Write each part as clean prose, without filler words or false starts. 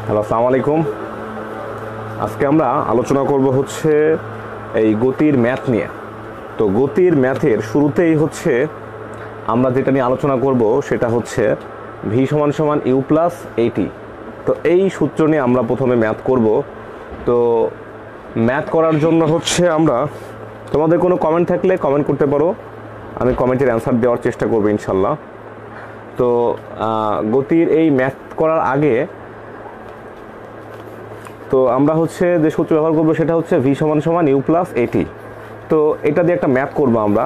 Hello, আসসালামু আলাইকুম। আজকে আমরা আলোচনা করব হচ্ছে এই গতির ম্যাথ নিয়ে। তো গতির ম্যাথের শুরুতেই হচ্ছে আমরা যেটা নিয়ে আলোচনা করব সেটা হচ্ছে ভি সমান সমান ইউ প্লাস এইটি। তো এই সূত্র নিয়ে আমরা প্রথমে ম্যাথ করব। তো ম্যাথ করার জন্য হচ্ছে আমরা তোমাদের কোনো কমেন্ট থাকলে কমেন্ট করতে পারো, আমি কমেন্টের অ্যান্সার দেওয়ার চেষ্টা করবো ইনশাল্লাহ। তো গতির এই ম্যাথ করার আগে তো আমরা হচ্ছে যে সূত্র ব্যবহার করবো সেটা হচ্ছে ভি সমান সমান ইউ প্লাস এইটি। তো এটা দিয়ে একটা ম্যাথ করবো আমরা।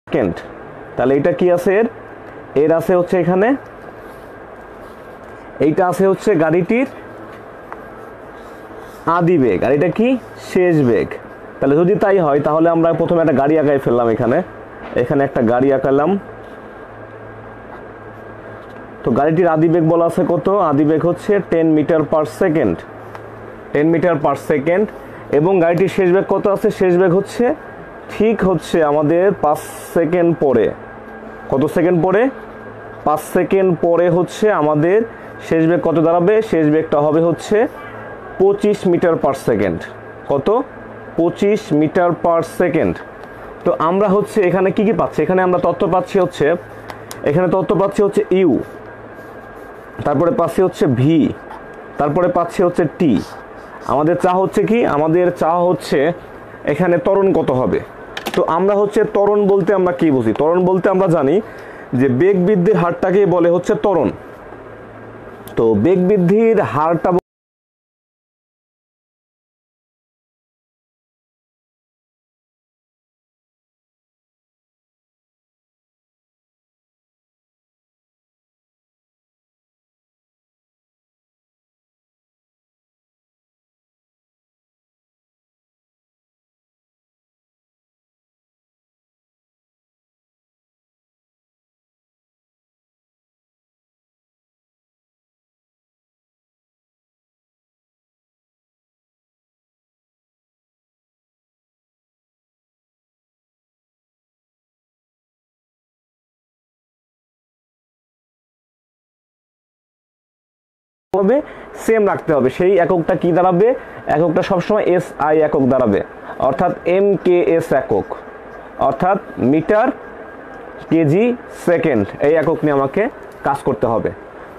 সেকেন্ড, তাহলে এটা কি আছে? এর আছে হচ্ছে এখানে, এইটা আছে হচ্ছে গাড়িটির আদি বেগ, আর এটা কি শেষ বেগ। তাহলে যদি তাই হয় তাহলে আমরা প্রথমে একটা গাড়ি আঁকাই ফেললাম। এখানে এখানে একটা গাড়ি আঁকালাম। তো গাড়িটির আদি বেগ বলা আছে কত? আদি বেগ হচ্ছে 10 metre per second, 10 metre per second. এবং গাড়িটির শেষ বেগ কত আছে? শেষ বেগ হচ্ছে ঠিক হচ্ছে আমাদের 5 সেকেন্ড পরে। কত সেকেন্ড পরে? 5 সেকেন্ড পরে হচ্ছে আমাদের শেষ বেগ কত দাঁড়াবে? শেষ বেগটা হবে হচ্ছে 25 মিটার পার সেকেন্ড। কত? 25 মিটার পার সেকেন্ড। তো আমরা হচ্ছে এখানে কি কি পাচ্ছি? এখানে আমরা তথ্য পাচ্ছি হচ্ছে, এখানে তথ্য পাচ্ছি হচ্ছে ইউ, তারপরে পাচ্ছি হচ্ছে ভি, তারপরে পাচ্ছি হচ্ছে টি। আমাদের চা হচ্ছে কি? আমাদের চা হচ্ছে এখানে ত্বরণ কত হবে। তো আমরা হচ্ছে ত্বরণ বলতে আমরা কি বুঝি? ত্বরণ বলতে আমরা জানি যে বেগ বৃদ্ধির হারটাকে বলে হচ্ছে ত্বরণ। তো বেগ বৃদ্ধির হারটা হবে সেম রাখতে হবে। সেই এককটা কি দাঁড়াবে? এককটা সবসময় এস আই একক দাঁড়াবে, অর্থাৎ এম কে এস একক, অর্থাৎ মিটার কেজি সেকেন্ড। এই একক নিয়ে আমাকে কাজ করতে হবে।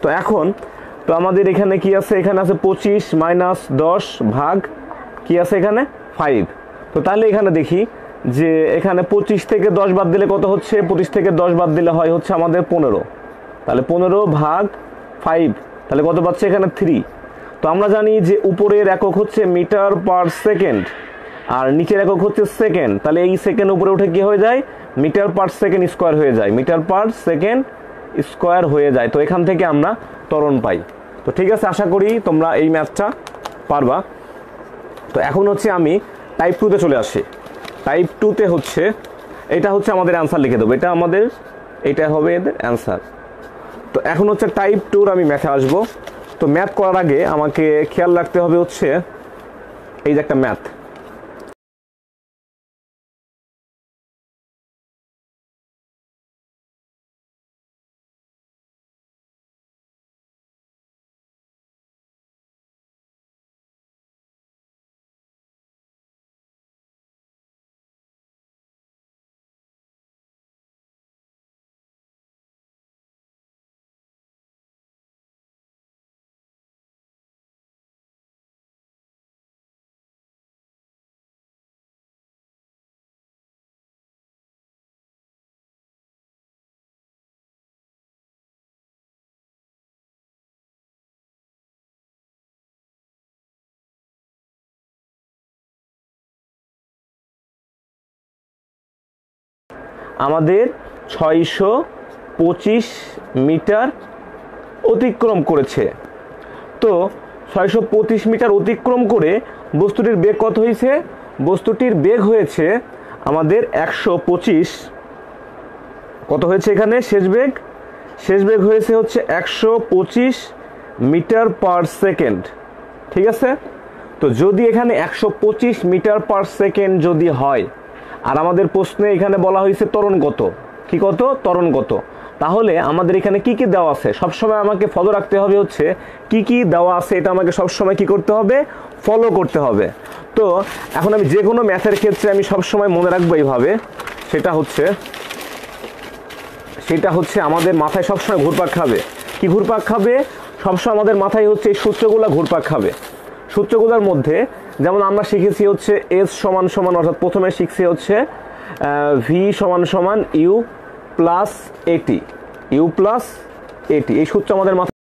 তো এখন তো আমাদের এখানে কি আছে? এখানে আছে 25 মাইনাস 10 ভাগ কি আছে এখানে 5। তো তাহলে এখানে দেখি যে এখানে 25 থেকে 10 বাদ দিলে কত হচ্ছে? 25 থেকে 10 বাদ দিলে হয় হচ্ছে আমাদের 15। তাহলে 15 ভাগ 5, তাহলে কত পাচ্ছে এখানে 3। তো আমরা জানি যে উপরের একক হচ্ছে মিটার পার সেকেন্ড আর নিচের একক হচ্ছে সেকেন্ড। তাহলে এই সেকেন্ড উপরে উঠে কি হয়ে যায়? মিটার পার সেকেন্ড স্কোয়ার হয়ে যায়, মিটার পার সেকেন্ড স্কোয়ার হয়ে যায়। তো এখান থেকে আমরা ত্বরণ পাই। তো ঠিক আছে, আশা করি তোমরা এই ম্যাথটা পারবা। তো এখন হচ্ছে আমি টাইপ 2তে চলে আসি। টাইপ 2তে হচ্ছে এটা হচ্ছে আমাদের অ্যান্সার লিখে দেবো, এটা আমাদের, এটা হবে এদের অ্যান্সার। তো এখন হচ্ছে টাইপ 2 আমি ম্যাথে আসবো। তো ম্যাথ করার আগে আমাকে খেয়াল রাখতে হবে হচ্ছে এই যে একটা ম্যাথ, আমাদের 625 মিটার অতিক্রম করেছে। তো 625 মিটার অতিক্রম করে বস্তুটির বেগ কত হয়েছে? বস্তুটির বেগ হয়েছে আমাদের 125। কত হয়েছে এখানে শেষ বেগ? শেষ বেগ হয়েছে হচ্ছে 125 মিটার পার সেকেন্ড। ঠিক আছে, তো যদি এখানে 125 মিটার পার সেকেন্ড যদি হয়, আর আমাদের প্রশ্নে এখানে বলা হয়েছে ত্বরণ কত, কি কত? ত্বরণ কত। তাহলে আমাদের এখানে কি কি দেওয়া আছে সবসময় আমাকে ফলো রাখতে হবে, হচ্ছে কি কি দেওয়া আছে এটা আমাকে সবসময় কি করতে হবে? ফলো করতে হবে। তো এখন আমি যে কোনো ম্যাথের ক্ষেত্রে আমি সবসময় মনে রাখবো এইভাবে, সেটা হচ্ছে আমাদের মাথায় সবসময় ঘুরপাক খাবে। কি ঘুরপাক খাবে? সবসময় আমাদের মাথায় হচ্ছে এই সূত্রগুলো ঘুরপাক খাবে। সূত্রগুলোর মধ্যে যেমন আমরা শিখেছি হচ্ছে এস সমান সমান, অর্থাৎ প্রথমে শিখছি হচ্ছে ভি সমান সমান ইউ প্লাস এটি, ইউ প্লাস এটি, এই সূত্র আমাদের মাথায়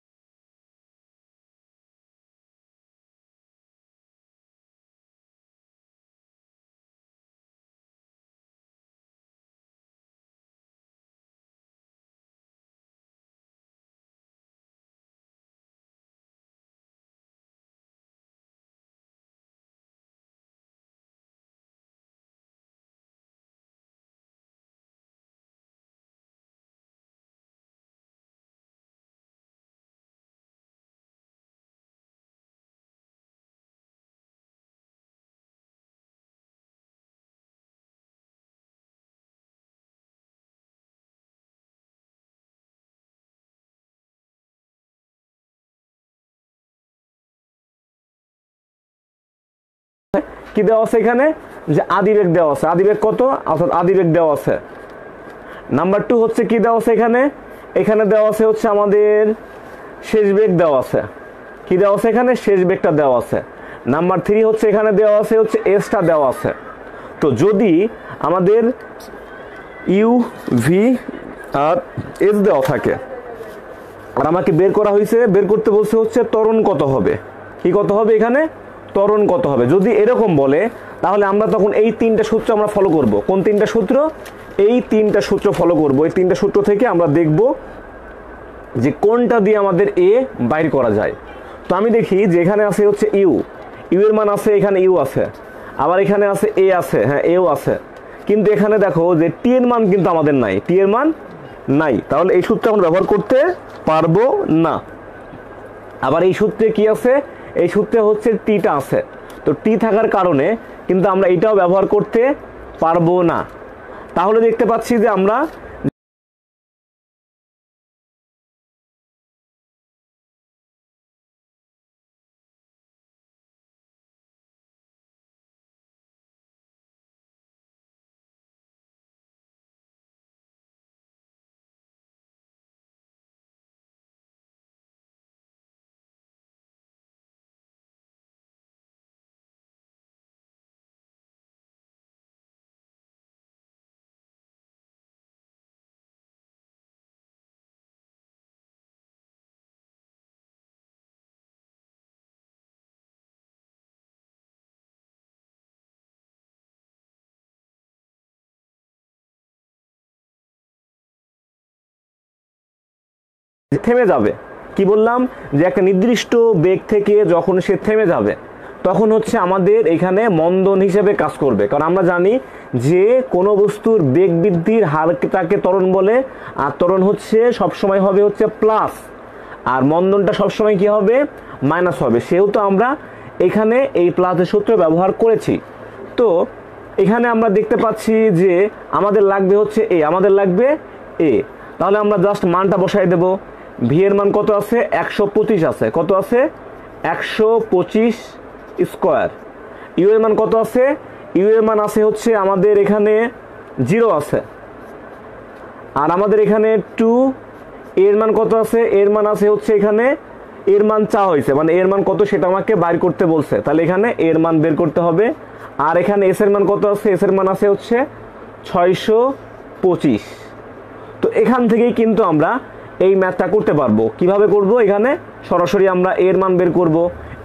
কি দেওয়া আছে এখানে? যে আদিবেগ দেওয়া আছে। আদিবেগ কত? অর্থাৎ আদিবেগ দেওয়া আছে। নাম্বার 2 হচ্ছে কি দেওয়া আছে এখানে? এখানে দেওয়া আছে হচ্ছে আমাদের শেষ বেগ দেওয়া আছে। কি দেওয়া আছে এখানে? শেষ বেগটা দেওয়া আছে। নাম্বার 3 হচ্ছে এখানে দেওয়া আছে হচ্ছে এসটা দেওয়া আছে। তো যদি আমাদের ইউ ভি আর এস দেওয়া থাকে আর আমাকে বের করা হয়েছে, বের করতে বলছে হচ্ছে ত্বরণ কত হবে। কি কত হবে এখানে? ত্বরণ কত হবে। যদি এরকম বলে তাহলে আমরা তখন এই তিনটা সূত্র আমরা ফলো করব। কোন তিনটা সূত্র? এই তিনটা সূত্র ফলো করব। এই তিনটা সূত্র থেকে আমরা দেখব যে কোনটা দিয়ে আমাদের এ বাইর করা যায়। তো আমি দেখি যে এখানে আছে হচ্ছে ইউ, ইউ এর মান আছে, এখানে ইউ আছে, আবার এখানে আছে এ আছে, হ্যাঁ এও আছে, কিন্তু এখানে দেখো যে টি এর মান কিন্তু আমাদের নাই, টি এর মান নাই। তাহলে এই সূত্র আমরা ব্যবহার করতে পারবো না। আবার এই সূত্রে কি আছে? এই সূত্রে হচ্ছে টিটা আছে। তো টি থাকার কারণে কিন্তু আমরা এটাও ব্যবহার করতে পারবো না। তাহলে দেখতে পাচ্ছি যে আমরা থেমে যাবে। কি বললাম? যে একটা নির্দিষ্ট বেগ থেকে যখন সে থেমে যাবে তখন হচ্ছে আমাদের এখানে মন্দন হিসেবে কাজ করবে। কারণ আমরা জানি যে কোনো বস্তুর বেগ বৃদ্ধির হারটাকে ত্বরণ বলে, আর ত্বরণ হচ্ছে সবসময় হবে হচ্ছে প্লাস, আর মন্দনটা সবসময় কি হবে? মাইনাস হবে। সেহেতু আমরা এখানে এই প্লাসের সূত্র ব্যবহার করেছি। তো এখানে আমরা দেখতে পাচ্ছি যে আমাদের লাগবে হচ্ছে এ, আমাদের লাগবে এ। তাহলে আমরা জাস্ট মানটা বসাই দেব। ভি এর মান কত আছে? 125 আছে। কত আছে? 125 স্কোয়ার। ইউ এর মান কত আছে? ইউ এর মান আছে হচ্ছে আমাদের এখানে 0 আছে, আর আমাদের এখানে 2। এর মান কত আছে? এর মান আছে হচ্ছে এখানে, এর মান চা হয়েছে, মানে এর মান কত সেটা আমাকে বাইর করতে বলছে। তাহলে এখানে এর মান বের করতে হবে। আর এখানে এস এর মান কত আছে? এস এর মান আছে হচ্ছে 625। তো এখান থেকেই কিন্তু আমরা এই ম্যাথটা করতে পারবো। কিভাবে করব? এখানে সরাসরি আমরা এর মান বের করব।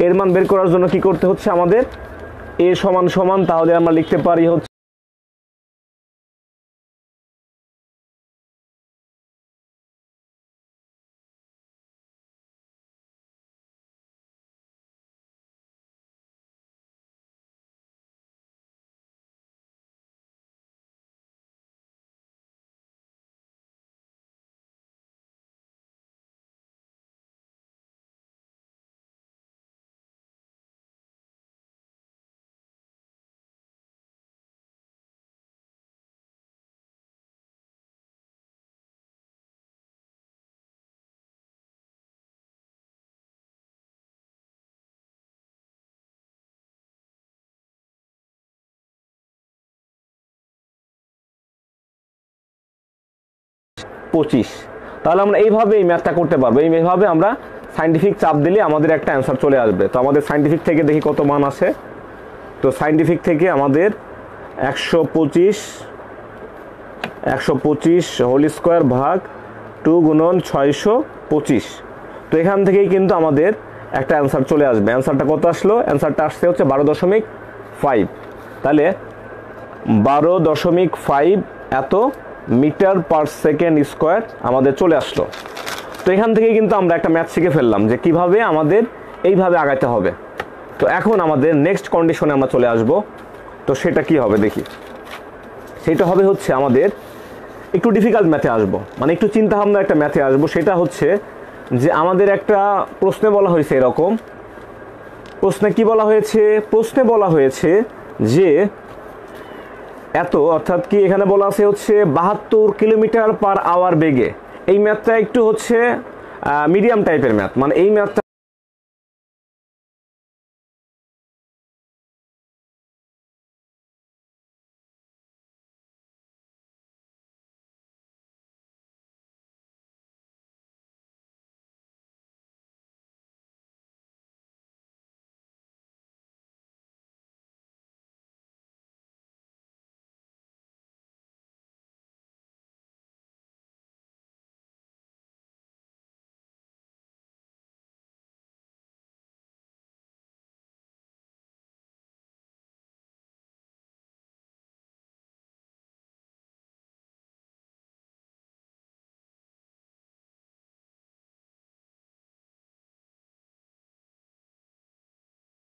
এর মান বের করার জন্য কি করতে হচ্ছে আমাদের? এ সমান সমান, তাহলে আমরা লিখতে পারি হচ্ছে 25। তাহলে আমরা এইভাবে এই ম্যাথটা করতে পারবো, এইভাবে আমরা সাইন্টিফিক চাপ দিলে আমাদের একটা অ্যান্সার চলে আসবে। তো আমাদের সাইন্টিফিক থেকে দেখি কত মান আসে। তো সাইন্টিফিক থেকে আমাদের 125 হোল স্কোয়ার ভাগ 2 গুণন 625। তো এখান থেকেই কিন্তু আমাদের একটা অ্যান্সার চলে আসবে। অ্যান্সারটা কত আসলো? অ্যান্সারটা আসছে হচ্ছে 12.5। তাহলে 12.5 এত মিটার পার সেকেন্ড স্কোয়ার আমাদের চলে আসলো। তো এখান থেকে কিন্তু আমরা একটা ম্যাথ শিখে ফেললাম যে কিভাবে আমাদের এইভাবে আগাইতে হবে। তো এখন আমাদের নেক্সট কন্ডিশনে আমরা চলে আসব। তো সেটা কি হবে দেখি। সেটা হবে হচ্ছে আমাদের একটু ডিফিকাল্ট ম্যাথে আসবো, মানে একটু চিন্তা ভাবনা একটা ম্যাথে আসবো। সেটা হচ্ছে যে আমাদের একটা প্রশ্নে বলা হয়েছে এরকম, প্রশ্নে কি বলা হয়েছে? প্রশ্নে বলা হয়েছে যে এত, অর্থাৎ কি এখানে বলা আছে হচ্ছে 72 কিলোমিটার পার আওয়ার বেগে। এই ম্যাথটা একটু হচ্ছে মিডিয়াম টাইপের ম্যাথ, মানে এই ম্যাথটা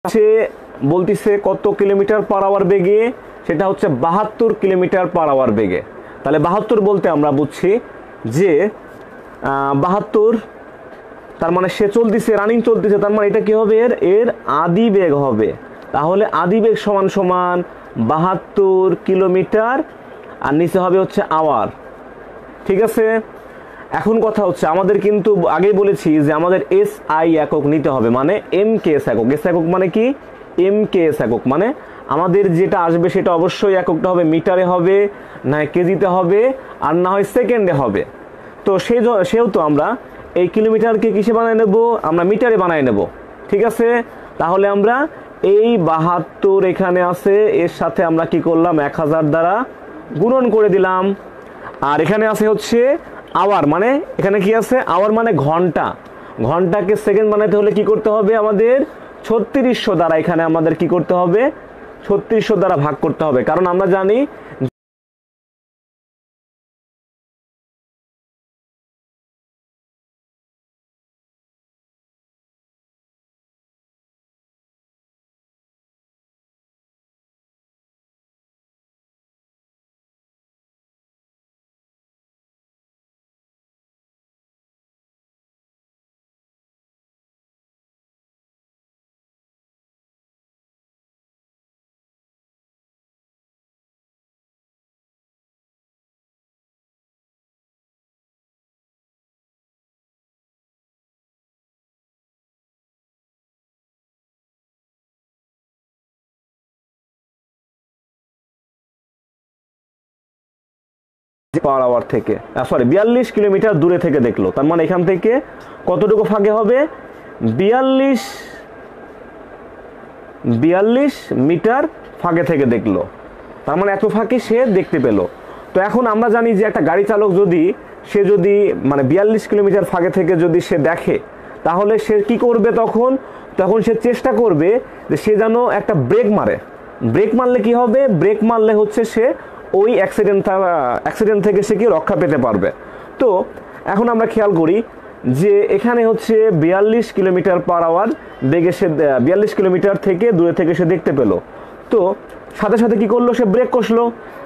সে বলতিছে কত কিলোমিটার পার আওয়ার বেগে, সেটা হচ্ছে 72 কিলোমিটার পার আওয়ার বেগে। তাহলে 72 বলতে আমরা বুঝছি যে 72, তার মানে সে চলতেছে, রানিং চলতেছে, তার মানে এটা কি হবে? এর আদি বেগ হবে। তাহলে আদি বেগ সমান সমান 72 কিলোমিটার আর নিচে হবে হচ্ছে আওয়ার। ঠিক আছে, এখন কথা হচ্ছে আমাদের কিন্তু আগেই বলেছি যে আমাদের এস আই একক নিতে হবে, মানে এম কে এস একক। এস একক মানে কি? এম কে এস একক মানে আমাদের যেটা আসবে সেটা অবশ্যই এককটা হবে মিটারে হবে, না কেজিতে হবে, আর না হয় সেকেন্ডে হবে। তো সেহেতু আমরা এই কিলোমিটারকে কিসে বানাই নেব? আমরা মিটারে বানাই নেব। ঠিক আছে, তাহলে আমরা এই 72 এখানে আছে, এর সাথে আমরা কি করলাম? 1000 দ্বারা গুণন করে দিলাম। আর এখানে আছে হচ্ছে আওয়ার, মানে এখানে কি আছে? আওয়ার মানে ঘন্টা। ঘন্টাকে সেকেন্ড বানাইতে হলে কি করতে হবে? আমাদের 3600 দ্বারা এখানে আমাদের কি করতে হবে? 3600 দ্বারা ভাগ করতে হবে, কারণ আমরা জানি পার আওয়ার থেকে 42 কিলোমিটার দূরে থেকে দেখলো, তার মানে এখান থেকে কতটুকু ফাঁকে হবে? 42 মিটার ফাঁকে থেকে দেখলো, তার মানে এত ফাঁকে সে দেখতে পেল। তো এখন আমরা জানি যে একটা গাড়ি চালক যদি মানে 42 কিলোমিটার ফাঁকে থেকে যদি সে দেখে, তাহলে সে কি করবে? তখন সে চেষ্টা করবে যে সে যেন একটা ব্রেক মারে। ব্রেক মারলে কি হবে? ব্রেক মারলে হচ্ছে সে ওই অ্যাক্সিডেন্ট থেকে সে কি রক্ষা পেতে পারবে। তো এখন আমরা খেয়াল করি যে এখানে হচ্ছে 42 কিলোমিটার পার আওয়ার বেগে সে 42 কিলোমিটার থেকে দূরে থেকে সে দেখতে পেল। তো সাথে সাথে কি করলো? সে ব্রেক কষলো।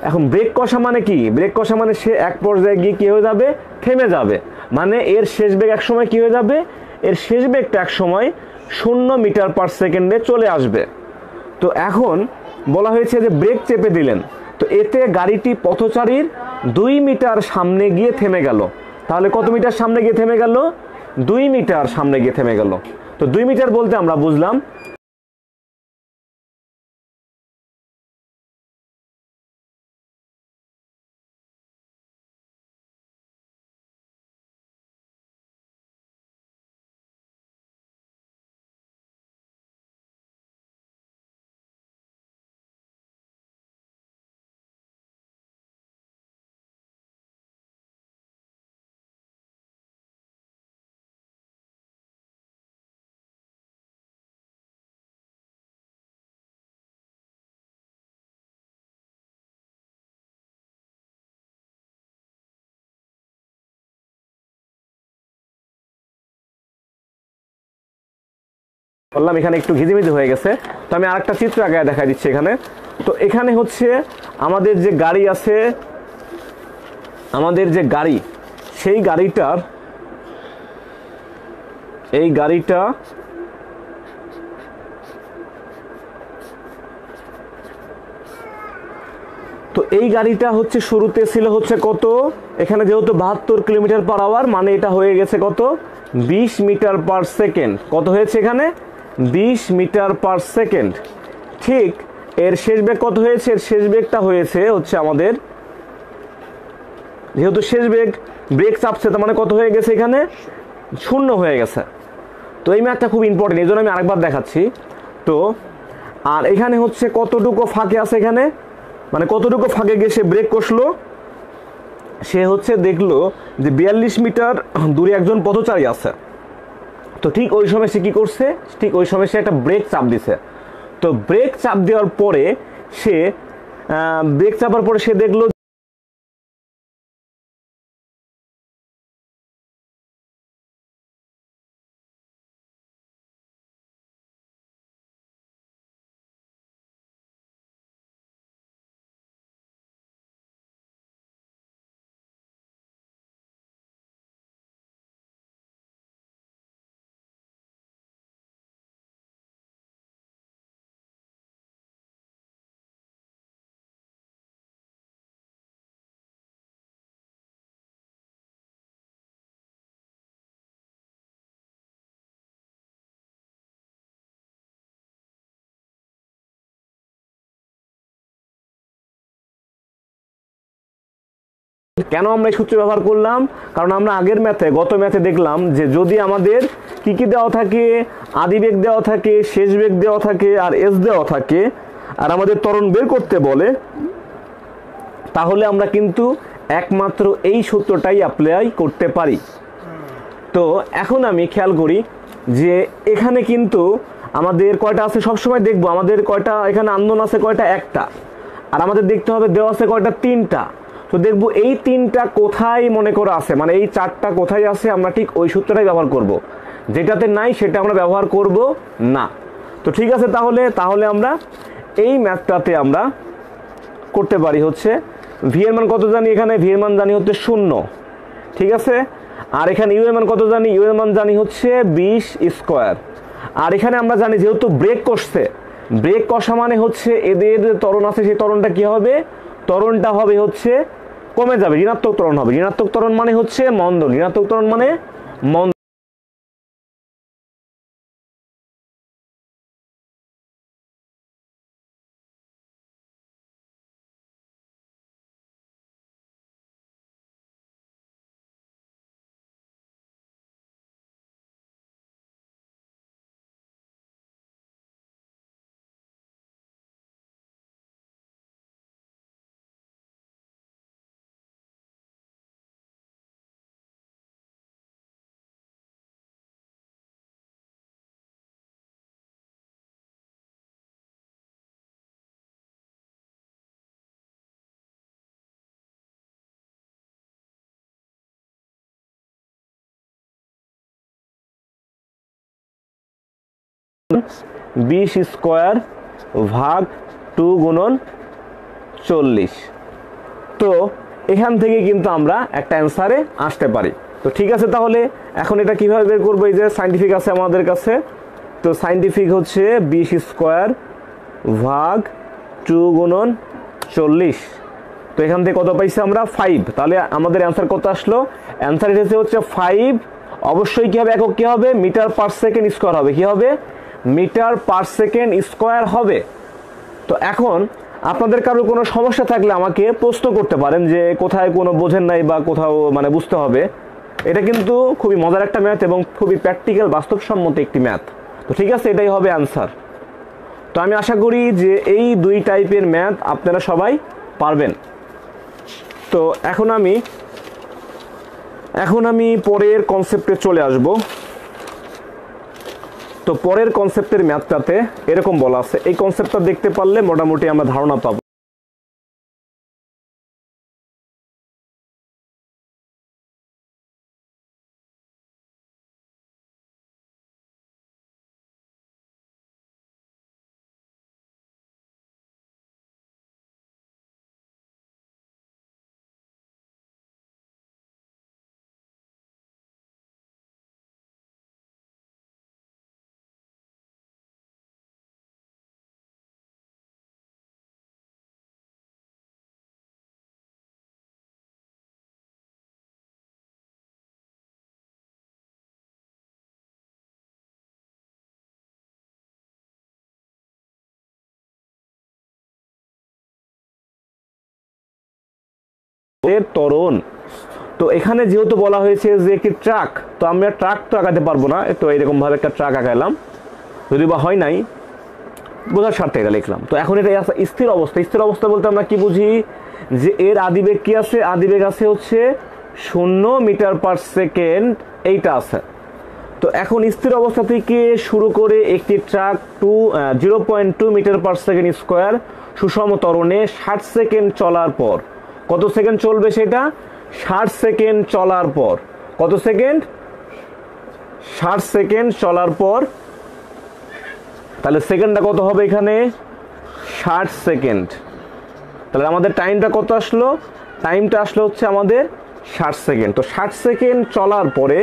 এখন ব্রেক কষা মানে কি? ব্রেক কষা মানে সে এক পর্যায়ে গিয়ে কি হয়ে যাবে? থেমে যাবে। মানে এর শেষ বেগ এক সময় কি হয়ে যাবে? এর শেষ বেগটা এক সময় 0 মিটার পার সেকেন্ডে চলে আসবে। তো এখন বলা হয়েছে যে ব্রেক চেপে দিলেন, তো এতে গাড়িটি পথচারীর 2 মিটার সামনে গিয়ে থেমে গেল। তাহলে কত মিটার সামনে গিয়ে থেমে গেল? 2 মিটার সামনে গিয়ে থেমে গেল। তো 2 মিটার বলতে আমরা বুঝলাম বললাম এখানে একটু ঘিজিমিজি হয়ে গেছে। তো আমি আরেকটা চিত্র আগে দেখা দিচ্ছি এখানে। তো এখানে হচ্ছে আমাদের যে গাড়ি আছে, আমাদের যে গাড়ি, সেই গাড়িটার এই গাড়িটা তো এই গাড়িটা হচ্ছে শুরুতে ছিল হচ্ছে কত, এখানে যেহেতু 72 কিলোমিটার পার আওয়ার, মানে এটা হয়ে গেছে কত 20 মিটার পার সেকেন্ড। কত হয়েছে এখানে 20 মিটার পার সেকেন্ড। ঠিক এর শেষ বেগ কত হয়েছে, এর শেষ বেগটা হয়েছে হচ্ছে আমাদের, যেহেতু শেষ বেগ ব্রেক চাপছে তার মানে কত হয়ে গেছে এখানে 0 হয়ে গেছে। তো এই ম্যাথটা খুব ইম্পর্টেন্ট, এই জন্য আমি আরেকবার দেখাচ্ছি। তো আর এখানে হচ্ছে কতটুকু ফাঁকে আছে এখানে, মানে কতটুকু ফাঁকে গিয়ে সে ব্রেক কষলো, সে হচ্ছে দেখলো যে 42 মিটার দূরে একজন পথচারী আছে। তো ঠিক ওই সময় সে কি করছে, ঠিক ওই সময় সে একটা ব্রেক চাপ দিছে। তো ব্রেক চাপ দেওয়ার পরে সে ব্রেক চাপার পরে সে দেখলো কেন আমরা এই সূত্র ব্যবহার করলাম, কারণ আমরা আগের ম্যাথে গত ম্যাথে দেখলাম যে যদি আমাদের কি কি দেওয়া থাকে, আদি বেগ দেওয়া থাকে, শেষ বেগ দেওয়া থাকে আর এস দেওয়া থাকে, আর আমাদের ত্বরণ বের করতে বলে, তাহলে আমরা কিন্তু একমাত্র এই সূত্রটাই অ্যাপ্লাই করতে পারি। তো এখন আমি খেয়াল করি যে এখানে কিন্তু আমাদের কয়টা আছে, সবসময় দেখবো আমাদের কয়টা এখানে আন্দোলন আছে, কয়টা একটা, আর আমাদের দেখতে হবে দেওয়া আছে কয়টা, 3টা। তো দেখবো এই 3টা কোথায় মনে করে আছে, মানে এই 4টা কোথায় আছে, আমরা ঠিক ওই সূত্রটাই ব্যবহার করব। যেটাতে নাই সেটা আমরা ব্যবহার করব না। তো ঠিক আছে, তাহলে আমরা এই ম্যাথটাতে আমরা করতে পারি হচ্ছে ভি এর মান কত জানি, এখানে ভি এর মান জানি হচ্ছে 0, ঠিক আছে। আর এখানে ইউ এর মান কত জানি, ইউ এর মান জানি হচ্ছে 20 স্কোয়ার। আর এখানে আমরা জানি যেহেতু ব্রেক কষছে, ব্রেক কষা মানে হচ্ছে এদের ত্বরণ আছে, সেই ত্বরণটা কি হবে, ত্বরণটা হবে হচ্ছে কমে যাবে, ঋণাত্মক ত্বরণ হবে। ঋণাত্মক ত্বরণ মানে হচ্ছে মন্দন, ঋণাত্মক ত্বরণ মানে মন্দন। বিশ স্কোয়ার ভাগ 2 গুণন 40। তো এখান থেকে কিন্তু আমরা একটা অ্যান্সারে আসতে পারি। তো ঠিক আছে, তাহলে এখন এটা কিভাবে বের করবো, এই যে সাইন্টিফিক আছে আমাদের কাছে। তো সাইন্টিফিক হচ্ছে 20 স্কোয়ার ভাগ 2 গুণন 40। তো এখান থেকে কত পাইছি আমরা 5। তাহলে আমাদের অ্যান্সার কত আসলো, অ্যান্সার এসেছে হচ্ছে 5। অবশ্যই কি হবে, একক কি হবে, মিটার পার সেকেন্ড স্কোয়ার হবে, কি হবে, মিটার পার সেকেন্ড স্কোয়ার হবে। তো এখন আপনাদের কারো কোনো সমস্যা থাকলে আমাকে প্রশ্ন করতে পারেন যে কোথায় কোনো বোঝেন নাই বা কোথাও মানে বুঝতে হবে। এটা কিন্তু খুবই মজার একটা ম্যাথ এবং খুবই প্র্যাকটিক্যাল বাস্তবসম্মত একটি ম্যাথ। তো ঠিক আছে, এটাই হবে অ্যান্সার। তো আমি আশা করি যে এই 2 টাইপের ম্যাথ আপনারা সবাই পারবেন। তো এখন আমি পরের কনসেপ্টে চলে আসব। তো পরের কনসেপ্টের ম্যাথটাতে এরকম বলা আছে, এই কনসেপ্টটা দেখতে পারলে মোটামুটি আমরা ধারণা পাবো। এর ত্বরণ। তো এখানে যেহেতু বলা হয়েছে যে একটি ট্রাক, তো আমরা ট্রাক তো আঁকাতে পারবো না, তো এরকমভাবে একটা ট্রাক আঁকাইলাম, যদি বা হয় নাই, বোঝার স্বার্থে এটা লিখলাম। তো এখন এটা স্থির অবস্থা। স্থির অবস্থা বলতে আমরা কি বুঝি, যে এর আদিবেগ কি আছে, আদিবেগ আছে হচ্ছে 0 মিটার পার সেকেন্ড, এইটা আছে। তো এখন স্থির অবস্থা থেকে শুরু করে একটি truck 0.2 metre per second square সুষম ত্বরণে 60 সেকেন্ড চলার পর, কত সেকেন্ড চলবে সেটা, 60 সেকেন্ড চলার পর, কত সেকেন্ড, 60 সেকেন্ড চলার পর, তাহলে সেকেন্ডটা কত হবে এখানে, 60 সেকেন্ড। তাহলে আমাদের টাইমটা কত আসলো, টাইমটা আসলো হচ্ছে আমাদের 60 সেকেন্ড। তো 60 সেকেন্ড চলার পরে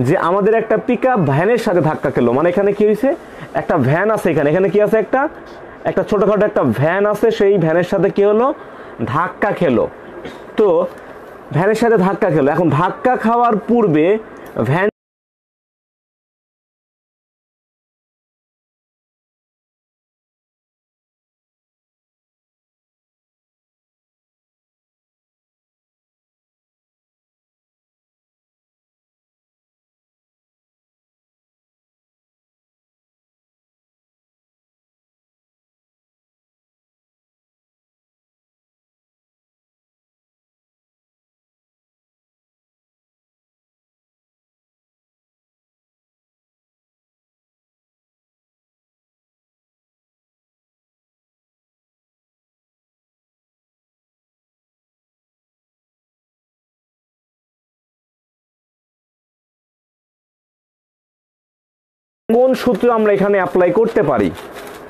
যে আমাদের একটা পিকআপ ভ্যানের সাথে ধাক্কা খেলো, মানে এখানে কি হয়েছে, একটা ভ্যান আছে, এখানে কি আছে, একটা ছোটখাটো একটা ভ্যান আছে, সেই ভ্যানের সাথে কি হলো, ধাক্কা খেলো। তো ভ্যানের সাথে ধাক্কা খেলো, এখন ধাক্কা খাওয়ার পূর্বে ভ্যান কোন সূত্র আমরা এখানে অ্যাপ্লাই করতে পারি।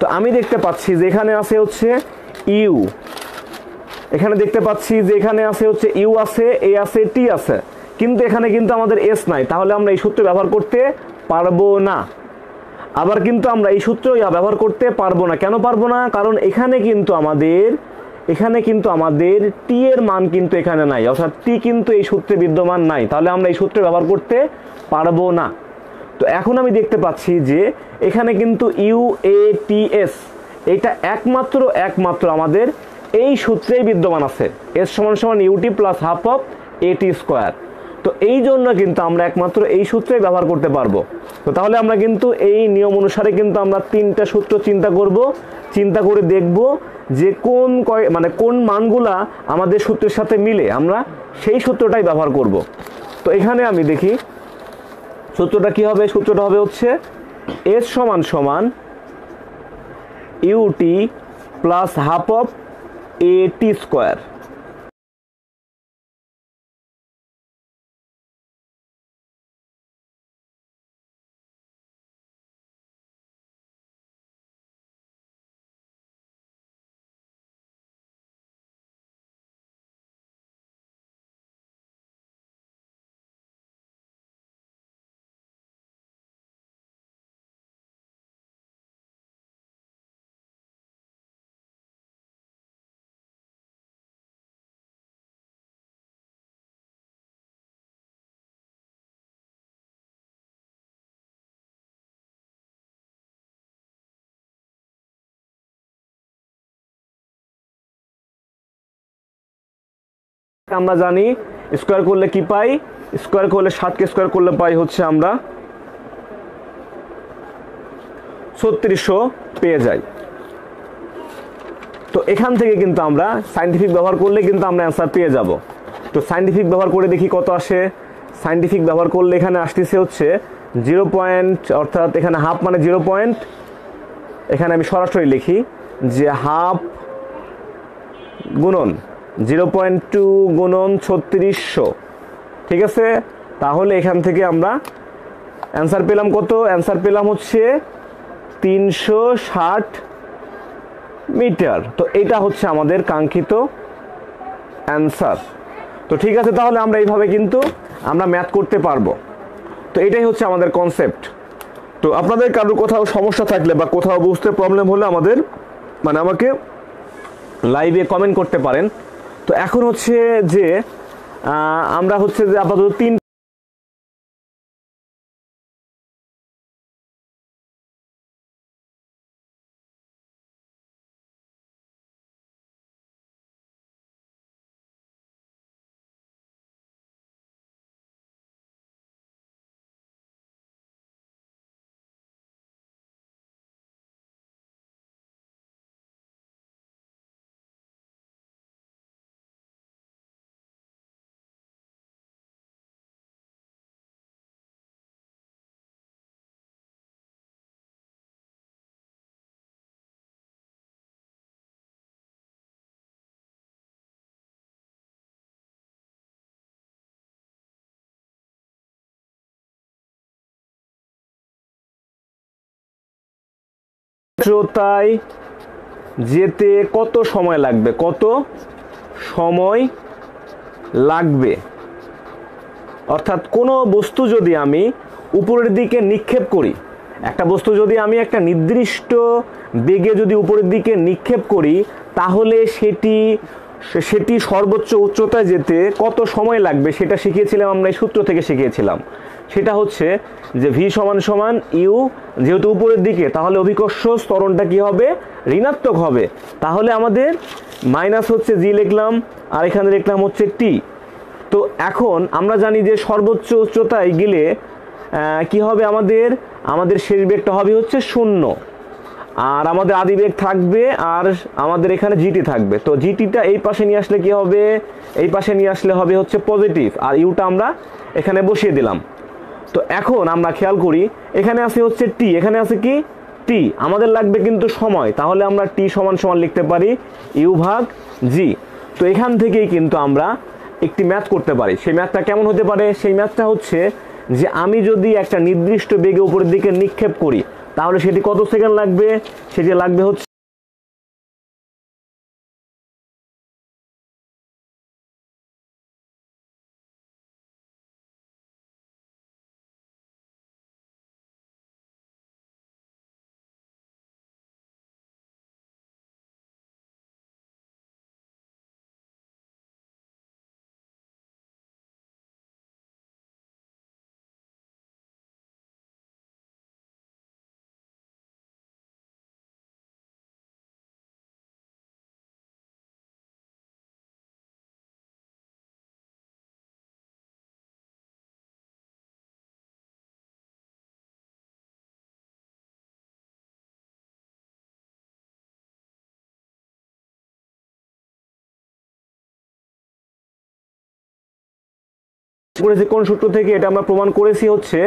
তো আমি দেখতে পাচ্ছি যে এখানে আছে হচ্ছে ইউ, এখানে দেখতে পাচ্ছি যে এখানে আছে হচ্ছে ইউ আছে, এ আছে, টি আছে, কিন্তু এখানে কিন্তু আমাদের এস নাই, তাহলে আমরা এই সূত্র ব্যবহার করতে পারবো না। আবার কিন্তু আমরা এই সূত্র ব্যবহার করতে পারবো না, কেন পারবো না, কারণ এখানে কিন্তু আমাদের টি এর মান কিন্তু এখানে নাই, অর্থাৎ টি কিন্তু এই সূত্রে বিদ্যমান নাই, তাহলে আমরা এই সূত্র ব্যবহার করতে পারবো না। তো এখন আমি দেখতে পাচ্ছি যে এখানে কিন্তু ইউ এ টি এস, এটা একমাত্র আমাদের এই সূত্রেই বিদ্যমান আছে, এস সমান সমান ইউটি প্লাস হাফ অফ এটি স্কোয়ার। তো এই জন্য কিন্তু আমরা একমাত্র এই সূত্রেই ব্যবহার করতে পারবো। তো তাহলে আমরা কিন্তু এই নিয়ম অনুসারে কিন্তু আমরা 3টা সূত্র চিন্তা করে দেখব যে কোন মানগুলা আমাদের সূত্রের সাথে মিলে, আমরা সেই সূত্রটাই ব্যবহার করব। তো এখানে আমি দেখি সূত্রটা কি হবে, সূত্রটা হবে হচ্ছে এস সমান সমান u t plus half of a t square. আমরা জানি স্কোয়ার করলে কি পাই, স্কোয়ার করলে 60কে স্কোয়ার করলে পাই হচ্ছে আমরা 3600 পেয়ে যাই। তো এখান থেকে কিন্তু আমরা সাইন্টিফিক ব্যবহার করলে কিন্তু আমরা অ্যান্সার পেয়ে যাব। তো সাইন্টিফিক ব্যবহার করে দেখি কত আসে। সাইন্টিফিক ব্যবহার করলে এখানে আসতেছে হচ্ছে 0 পয়েন্ট, অর্থাৎ এখানে হাফ মানে 0 পয়েন্ট, এখানে আমি সরাসরি লিখি যে হাফ গুণন 0.2 গুণন 3600, ঠিক আছে। তাহলে এখান থেকে আমরা অ্যান্সার পেলাম কত, অ্যান্সার পেলাম হচ্ছে 360 মিটার। তো এটা হচ্ছে আমাদের কাঙ্ক্ষিত অ্যান্সার। তো ঠিক আছে, তাহলে আমরা এইভাবে কিন্তু আমরা ম্যাথ করতে পারবো। তো এটাই হচ্ছে আমাদের কনসেপ্ট। তো আপনাদের কারোর কোথাও সমস্যা থাকলে বা কোথাও বুঝতে প্রবলেম হলে আমাকে লাইভে কমেন্ট করতে পারেন। তো এখন হচ্ছে যে আমরা হচ্ছে যে আপাতত 3 উচ্চতায় যেতে কত সময় লাগবে, কত সময় লাগবে। অর্থাৎ কোনো বস্তু যদি আমি উপরের দিকে নিক্ষেপ করি, একটা বস্তু যদি আমি একটা নির্দিষ্ট বেগে যদি উপরের দিকে নিক্ষেপ করি, তাহলে সেটি সর্বোচ্চ উচ্চতায় যেতে কত সময় লাগবে সেটা শিখিয়েছিলাম আমরা, এই সূত্র থেকে শিখিয়েছিলাম। সেটা হচ্ছে যে ভি সমান সমান ইউ, যেহেতু উপরের দিকে তাহলে অভিকর্ষ ত্বরণটা কি হবে, ঋণাত্মক হবে। তাহলে আমাদের মাইনাস হচ্ছে জি লিখলাম, আর এখানে লিখলাম হচ্ছে টি। তো এখন আমরা জানি যে সর্বোচ্চ উচ্চতায় গেলে কি হবে, আমাদের শেষ বেগটা হবে হচ্ছে 0, আর আমাদের আদি বেগ থাকবে, আর আমাদের এখানে জিটি থাকবে। তো জিটিটা এই পাশে নিয়ে আসলে কি হবে, এই পাশে নিয়ে আসলে হবে হচ্ছে পজিটিভ, আর ইউটা আমরা এখানে বসিয়ে দিলাম। তো এখন আমরা খেয়াল করি, এখানে আছে হচ্ছে টি, এখানে আছে কি টি, আমাদের লাগবে কিন্তু সময়, তাহলে আমরা টি সমান সমান লিখতে পারি ইউ ভাগ জি। তো এখান থেকেই কিন্তু আমরা একটি ম্যাথ করতে পারি। সেই ম্যাথটা কেমন হতে পারে, সেই ম্যাথটা হচ্ছে যে আমি যদি একটা নির্দিষ্ট বেগে উপরের দিকে নিক্ষেপ করি, তাহলে সেটি কত সেকেন্ড লাগবে, সেটি লাগবে হচ্ছে করেছি কোন সূত্র থেকে, এটা আমরা প্রমাণ করেছি হচ্ছে,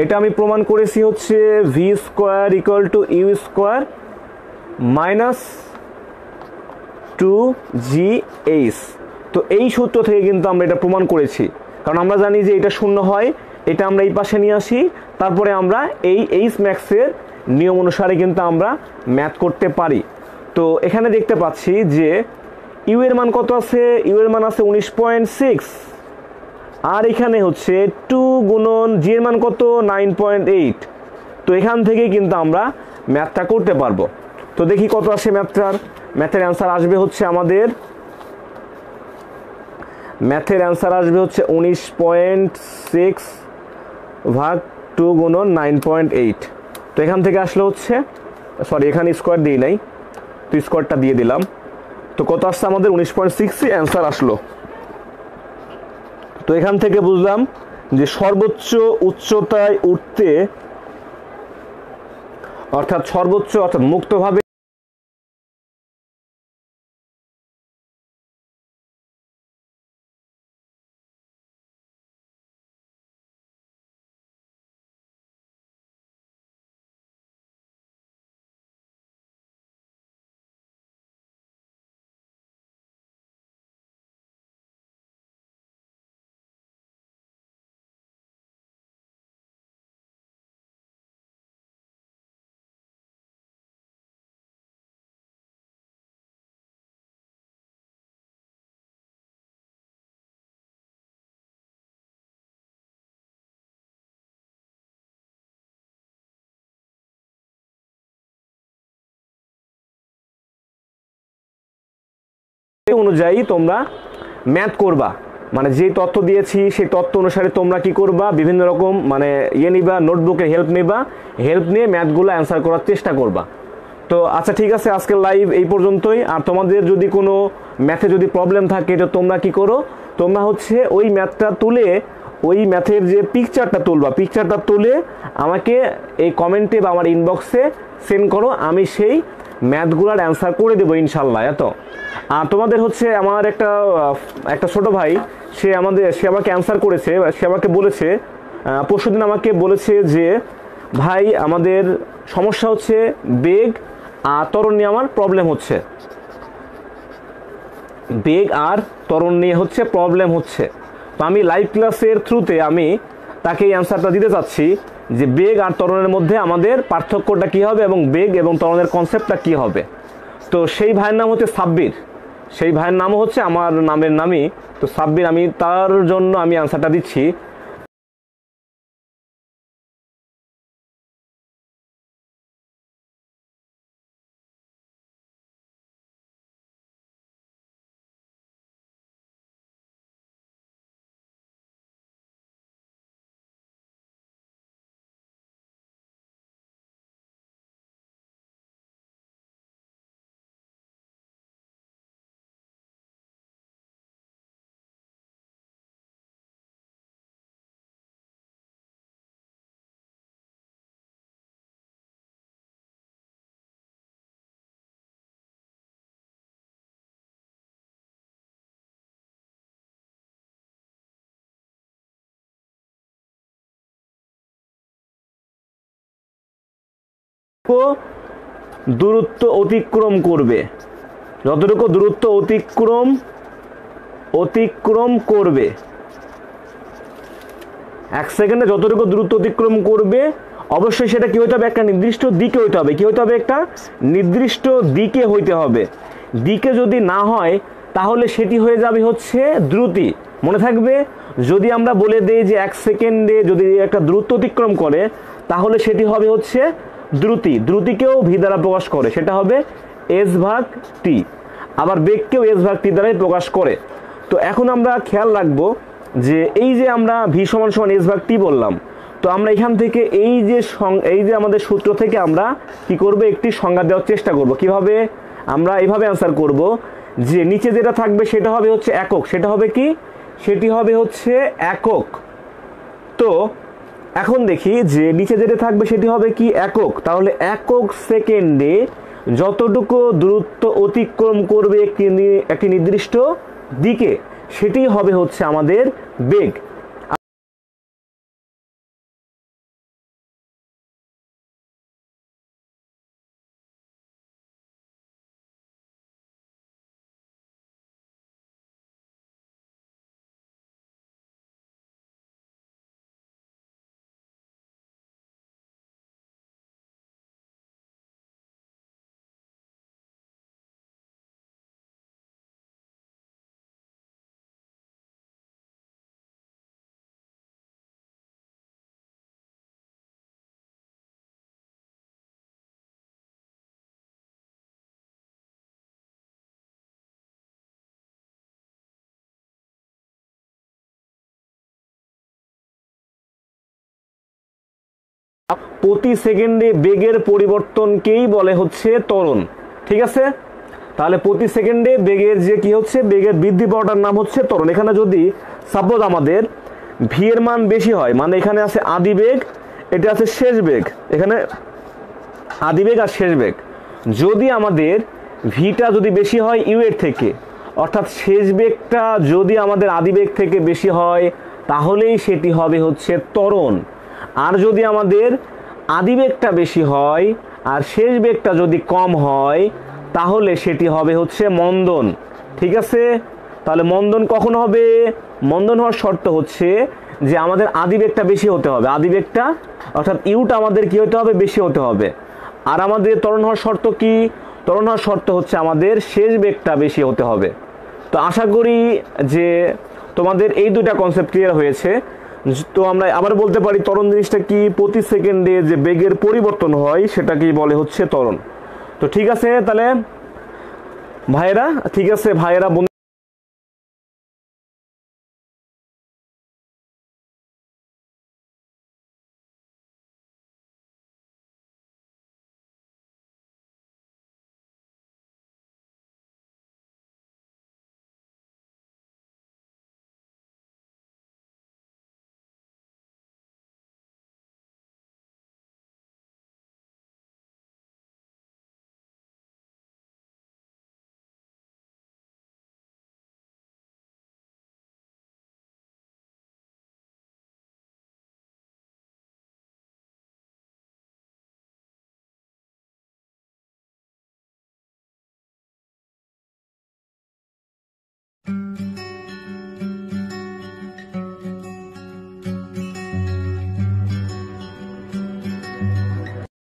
এটা আমি প্রমাণ করেছি হচ্ছে v square equal to u square minus 2gh। তো এই সূত্র থেকে কিন্তু আমরা এটা প্রমাণ করেছি, কারণ আমরা জানি যে এটা 0 হয়, এটা আমরা এই পাশে নিয়ে আসি, তারপরে আমরা এই এইচ ম্যাক্সের নিয়ম অনুসারে কিন্তু আমরা ম্যাথ করতে পারি। তো এখানে দেখতে পাচ্ছি যে ইউ এর মান কত আছে, ইউ এর মান আছে 19.6, আর এখানে হচ্ছে 2 গুণন জি এর মান কত 9.8। তো এখান থেকে কিন্তু আমরা ম্যাথটা করতে পারবো। তো দেখি কত আসে ম্যাথের অ্যান্সার আসবে হচ্ছে আমাদের, ম্যাথের অ্যান্সার আসবে হচ্ছে 19.6 ভাগ 2 গুণন 9.8। তো এখান থেকে আসলে হচ্ছে, সরি এখানে স্কোয়ার দিই নাই, তো স্কোয়ারটা দিয়ে দিলাম। তো কত আসছে আমাদের 19.6 অ্যান্সার আসলো। তো এখান থেকে বুঝলাম যে সর্বোচ্চ উচ্চতায় উঠতে, অর্থাৎ মুক্তভাবে অনুযায়ী তোমরা ম্যাথ করবা, মানে যে তথ্য দিয়েছি সেই তথ্য অনুসারে তোমরা কি করবা, বিভিন্ন রকম মানে নিবা, নোটবুকে হেল্প নিবা, হেল্প নিয়ে ম্যাথগুলো অ্যান্সার করার চেষ্টা করবা। তো আচ্ছা ঠিক আছে, আজকের লাইভ এই পর্যন্তই। আর তোমাদের যদি কোনো ম্যাথে যদি প্রবলেম থাকে, তো তোমরা কি করো, তোমরা হচ্ছে ওই ম্যাথটা তুলে, ওই ম্যাথের যে পিকচারটা তুলে আমাকে এই কমেন্টে বা আমার ইনবক্সে সেন্ড করো, আমি সেই ম্যাথগুলোর অ্যান্সার করে দেবো ইনশাল্লাহ। এত আর তোমাদের হচ্ছে আমার একটা ছোট ভাই, সে আমাকে অ্যান্সার করেছে, সে আমাকে বলেছে, পরশুদিন আমাকে বলেছে যে ভাই আমাদের সমস্যা হচ্ছে বেগ আর ত্বরণ নিয়ে আমার প্রবলেম হচ্ছে, বেগ আর ত্বরণ নিয়ে হচ্ছে প্রবলেম হচ্ছে। তো আমি লাইভ ক্লাসের থ্রুতে আমি তাকে এই অ্যান্সারটা দিতে চাচ্ছি যে বেগ আর ত্বরণের মধ্যে আমাদের পার্থক্যটা কী হবে এবং বেগ এবং ত্বরণের কনসেপ্টটা কী হবে। তো সেই ভাইয়ের নাম হচ্ছে সাব্বির, সেই ভাইয়ের নামও হচ্ছে আমার নামের নামই। তো সাব্বির, আমি তার জন্য আমি অ্যান্সারটা দিচ্ছি। দূরত্ব অতিক্রম করবে, যতটুকু দূরত্ব অতিক্রম করবে, 1 সেকেন্ডে যতটুকু দূরত্ব অতিক্রম করবে, অবশ্যই সেটা কি হতে হবে, একটা নির্দিষ্ট দিকে হইতে হবে। কি হইতে হবে? একটা নির্দিষ্ট দিকে হইতে হবে। দিকে যদি না হয় তাহলে সেটি হয়ে যাবে হচ্ছে দ্রুতি। মনে থাকবে, যদি আমরা বলে দেই যে 1 সেকেন্ডে যদি একটা দূরত্ব অতিক্রম করে তাহলে সেটি হবে হচ্ছে দ্রুতি। দ্রুতিকেও ভি দ্বারা প্রকাশ করে, সেটা হবে s/t। আবার বেগকেও s/t দ্বারাই প্রকাশ করে। তো এখন আমরা খেয়াল রাখবো যে এই যে আমরা ভি সমান সমান s/t বললাম, তো আমরা এখান থেকে এই যে আমাদের সূত্র থেকে আমরা কি করব, একটি সংজ্ঞা দেওয়ার চেষ্টা করব। কিভাবে? আমরা এইভাবে অ্যান্সার করব যে নিচে যেটা থাকবে সেটা হবে হচ্ছে একক। সেটা হবে কি? সেটি হবে হচ্ছে একক। তো এখন দেখি যে নিচে যেটা থাকবে সেটি হবে কি? একক। তাহলে একক সেকেন্ডে যতটুকু দূরত্ব অতিক্রম করবে একটি নির্দিষ্ট দিকে, সেটি হবে হচ্ছে আমাদের বেগ। প্রতি সেকেন্ডে বেগের পরিবর্তনকেই বলে হচ্ছে ত্বরণ। ঠিক আছে? তাহলে প্রতি সেকেন্ডে বেগের যে কি হচ্ছে, বেগের বৃদ্ধি পাওয়াটার নাম হচ্ছে ত্বরণ। এখানে যদি সাপোজ আমাদের ভি এর মান বেশি হয়, মানে এখানে আছে আদি বেগ, এটা আছে শেষ বেগ, এখানে আদি বেগ আর শেষ বেগ। যদি আমাদের ভিটা যদি বেশি হয় ইউ এর থেকে, অর্থাৎ শেষ বেগটা যদি আমাদের আদি বেগ থেকে বেশি হয় তাহলেই সেটি হবে হচ্ছে ত্বরণ। আর যদি আমাদের আদি বেগটা বেশি হয় আর শেষ বেগটা যদি কম হয় তাহলে সেটি হবে হচ্ছে মন্দন। ঠিক আছে? তাহলে মন্দন কখন হবে? মন্দন হওয়ার শর্ত হচ্ছে যে আমাদের আদি বেগটা বেশি হতে হবে, আদি বেগটা অর্থাৎ ইউটা আমাদের কি হতে হবে? বেশি হতে হবে। আর আমাদের ত্বরণ হওয়ার শর্ত কি? ত্বরণ হওয়ার শর্ত হচ্ছে আমাদের শেষ বেগটা বেশি হতে হবে। তো আশা করি যে তোমাদের এই দুটা কনসেপ্ট ক্লিয়ার হয়েছে। তো আমরা আবার বলতে পারি ত্বরণ জিনিসটা কি? প্রতি সেকেন্ডে যে বেগের পরিবর্তন হয় সেটাকেই বলে হচ্ছে ত্বরণ। তো ঠিক আছে তাহলে ভাইয়েরা, ঠিক আছে ভাইয়েরা।